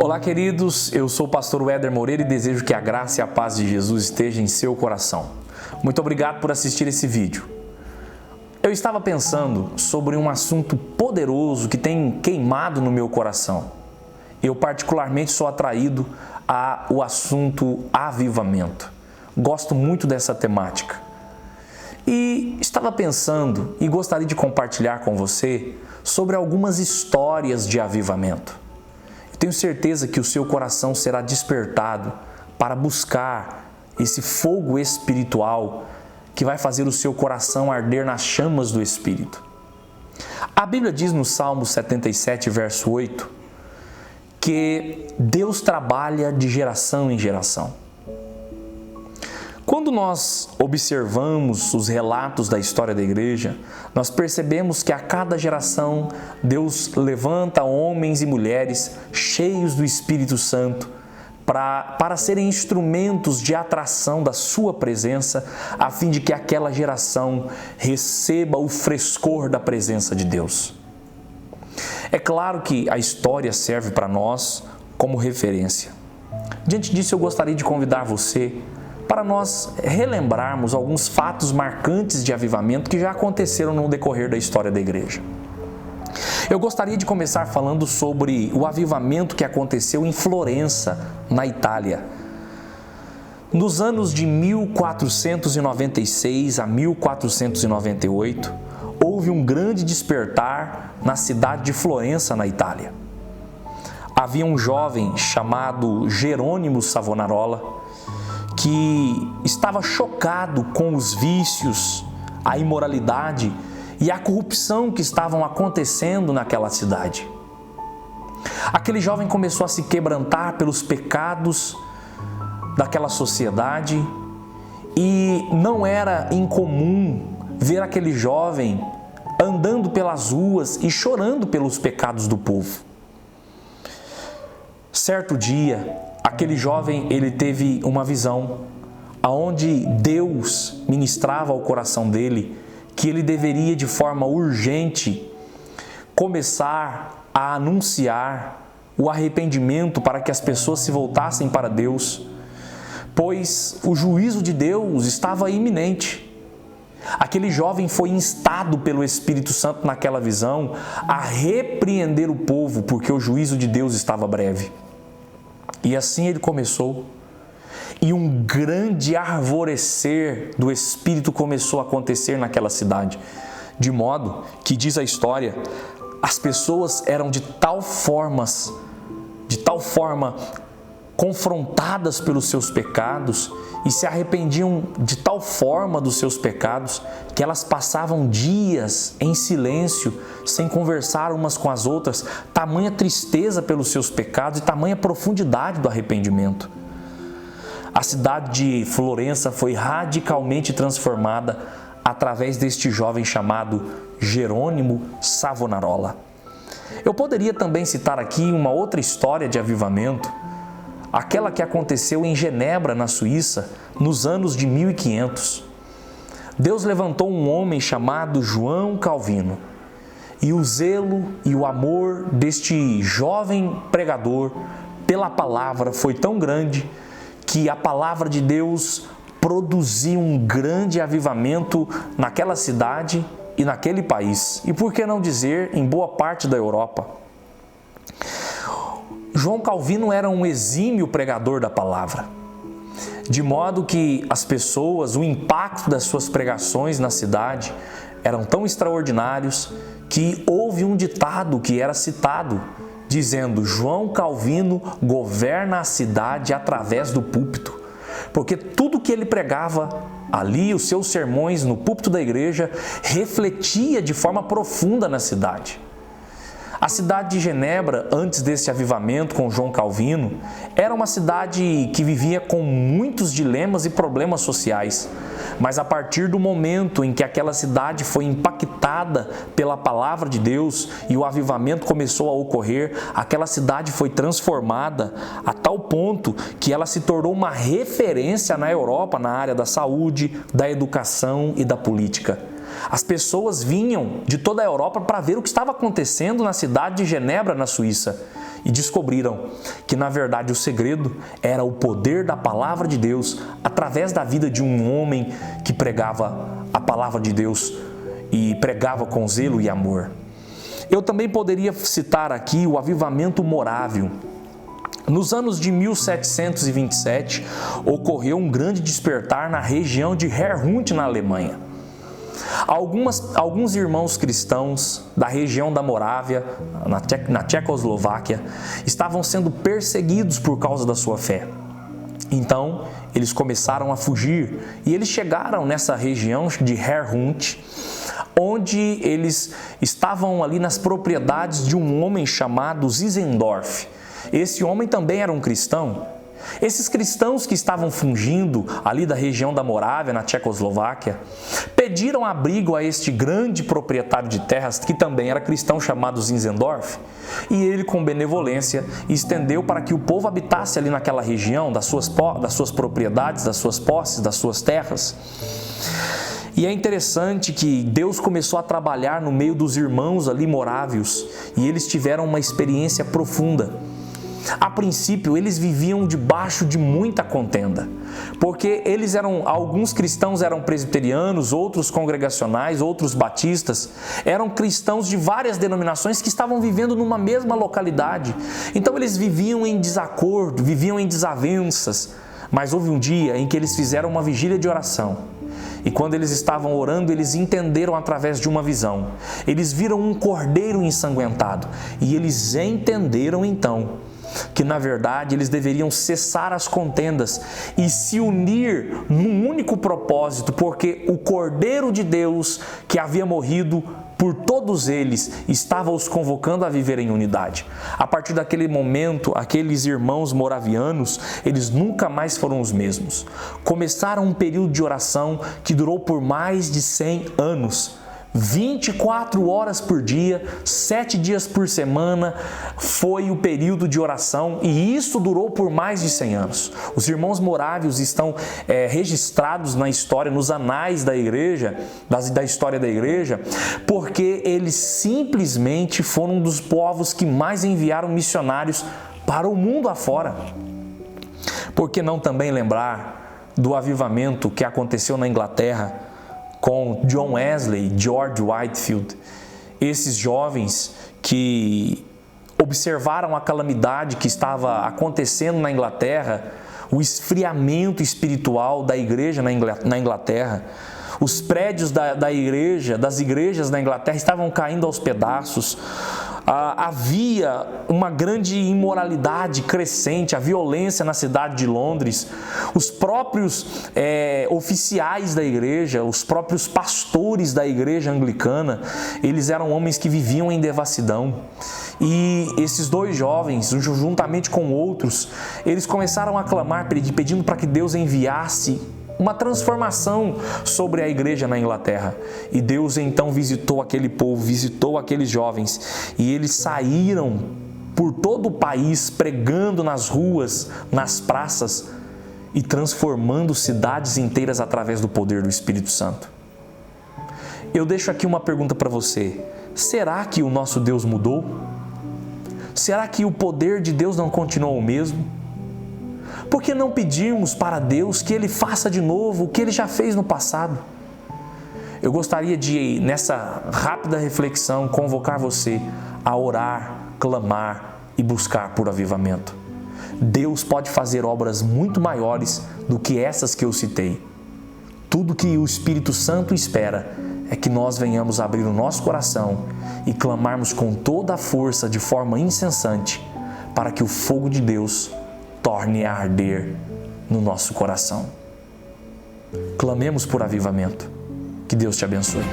Olá, queridos, eu sou o pastor Éder Moreira e desejo que a graça e a paz de Jesus esteja em seu coração. Muito obrigado por assistir esse vídeo. Eu estava pensando sobre um assunto poderoso que tem queimado no meu coração. Eu particularmente sou atraído ao assunto avivamento. Gosto muito dessa temática. E estava pensando e gostaria de compartilhar com você sobre algumas histórias de avivamento. Tenho certeza que o seu coração será despertado para buscar esse fogo espiritual que vai fazer o seu coração arder nas chamas do Espírito. A Bíblia diz no Salmo 77, verso 8, que Deus trabalha de geração em geração. Quando nós observamos os relatos da história da igreja, nós percebemos que a cada geração Deus levanta homens e mulheres cheios do Espírito Santo para serem instrumentos de atração da sua presença, a fim de que aquela geração receba o frescor da presença de Deus. É claro que a história serve para nós como referência. Diante disso, eu gostaria de convidar você para nós relembrarmos alguns fatos marcantes de avivamento que já aconteceram no decorrer da história da igreja. Eu gostaria de começar falando sobre o avivamento que aconteceu em Florença, na Itália. Nos anos de 1496 a 1498, houve um grande despertar na cidade de Florença, na Itália. Havia um jovem chamado Jerônimo Savonarola, que estava chocado com os vícios, a imoralidade e a corrupção que estavam acontecendo naquela cidade. Aquele jovem começou a se quebrantar pelos pecados daquela sociedade e não era incomum ver aquele jovem andando pelas ruas e chorando pelos pecados do povo. Certo dia, aquele jovem, ele teve uma visão aonde Deus ministrava ao coração dele que ele deveria de forma urgente começar a anunciar o arrependimento para que as pessoas se voltassem para Deus, pois o juízo de Deus estava iminente. Aquele jovem foi instado pelo Espírito Santo naquela visão a repreender o povo, porque o juízo de Deus estava breve. E assim ele começou, e um grande arvorecer do Espírito começou a acontecer naquela cidade, de modo que, diz a história, as pessoas eram de tal forma confrontadas pelos seus pecados e se arrependiam de tal forma dos seus pecados que elas passavam dias em silêncio, sem conversar umas com as outras, tamanha tristeza pelos seus pecados e tamanha profundidade do arrependimento. A cidade de Florença foi radicalmente transformada através deste jovem chamado Jerônimo Savonarola. Eu poderia também citar aqui uma outra história de avivamento, aquela que aconteceu em Genebra, na Suíça, nos anos de 1500. Deus levantou um homem chamado João Calvino, e o zelo e o amor deste jovem pregador pela palavra foi tão grande que a palavra de Deus produziu um grande avivamento naquela cidade e naquele país, e por que não dizer em boa parte da Europa. João Calvino era um exímio pregador da palavra, de modo que as pessoas, o impacto das suas pregações na cidade eram tão extraordinários que houve um ditado que era citado, dizendo: João Calvino governa a cidade através do púlpito, porque tudo que ele pregava ali, os seus sermões no púlpito da igreja, refletia de forma profunda na cidade. A cidade de Genebra, antes desse avivamento com João Calvino, era uma cidade que vivia com muitos dilemas e problemas sociais. Mas a partir do momento em que aquela cidade foi impactada pela palavra de Deus e o avivamento começou a ocorrer, aquela cidade foi transformada a tal ponto que ela se tornou uma referência na Europa na área da saúde, da educação e da política. As pessoas vinham de toda a Europa para ver o que estava acontecendo na cidade de Genebra, na Suíça. e descobriram que, na verdade, o segredo era o poder da palavra de Deus através da vida de um homem que pregava a palavra de Deus e pregava com zelo e amor. Eu também poderia citar aqui o avivamento morávio. Nos anos de 1727, ocorreu um grande despertar na região de Herrnhut, na Alemanha. Alguns irmãos cristãos da região da Morávia, na Tchecoslováquia, estavam sendo perseguidos por causa da sua fé. Então, eles começaram a fugir e eles chegaram nessa região de Herrnhut, onde eles estavam ali nas propriedades de um homem chamado Zinzendorf. Esse homem também era um cristão. Esses cristãos que estavam fugindo ali da região da Morávia, na Tchecoslováquia, pediram abrigo a este grande proprietário de terras, que também era cristão, chamado Zinzendorf, e ele, com benevolência, estendeu para que o povo habitasse ali naquela região, das suas propriedades, das suas posses, das suas terras. E é interessante que Deus começou a trabalhar no meio dos irmãos ali morávios, e eles tiveram uma experiência profunda. A princípio, eles viviam debaixo de muita contenda, porque alguns cristãos eram presbiterianos, outros congregacionais, outros batistas, eram cristãos de várias denominações que estavam vivendo numa mesma localidade. Então eles viviam em desacordo, viviam em desavenças, mas houve um dia em que eles fizeram uma vigília de oração. E quando eles estavam orando, eles entenderam através de uma visão. Eles viram um cordeiro ensanguentado e eles entenderam então que, na verdade, eles deveriam cessar as contendas e se unir num único propósito, porque o Cordeiro de Deus, que havia morrido por todos eles, estava os convocando a viver em unidade. A partir daquele momento, aqueles irmãos moravianos, eles nunca mais foram os mesmos. Começaram um período de oração que durou por mais de 100 anos. 24 horas por dia, 7 dias por semana foi o período de oração, e isso durou por mais de 100 anos. Os irmãos morávios estão registrados na história, nos anais da igreja, da história da igreja, porque eles simplesmente foram um dos povos que mais enviaram missionários para o mundo afora. Por que não também lembrar do avivamento que aconteceu na Inglaterra com John Wesley, George Whitefield, esses jovens que observaram a calamidade que estava acontecendo na Inglaterra, o esfriamento espiritual da igreja na Inglaterra. Os prédios das igrejas na Inglaterra estavam caindo aos pedaços. Havia uma grande imoralidade crescente, a violência na cidade de Londres. Os próprios oficiais da igreja, os próprios pastores da igreja anglicana, eles eram homens que viviam em devassidão. E esses dois jovens, juntamente com outros, eles começaram a clamar, pedindo para que Deus enviasse uma transformação sobre a igreja na Inglaterra. E Deus então visitou aquele povo, visitou aqueles jovens, e eles saíram por todo o país pregando nas ruas, nas praças e transformando cidades inteiras através do poder do Espírito Santo. Eu deixo aqui uma pergunta para você: será que o nosso Deus mudou? Será que o poder de Deus não continuou o mesmo? Por que não pedirmos para Deus que Ele faça de novo o que Ele já fez no passado? Eu gostaria de, nessa rápida reflexão, convocar você a orar, clamar e buscar por avivamento. Deus pode fazer obras muito maiores do que essas que eu citei. Tudo que o Espírito Santo espera é que nós venhamos abrir o nosso coração e clamarmos com toda a força, de forma incessante, para que o fogo de Deus torne a arder no nosso coração. Clamemos por avivamento. Que Deus te abençoe.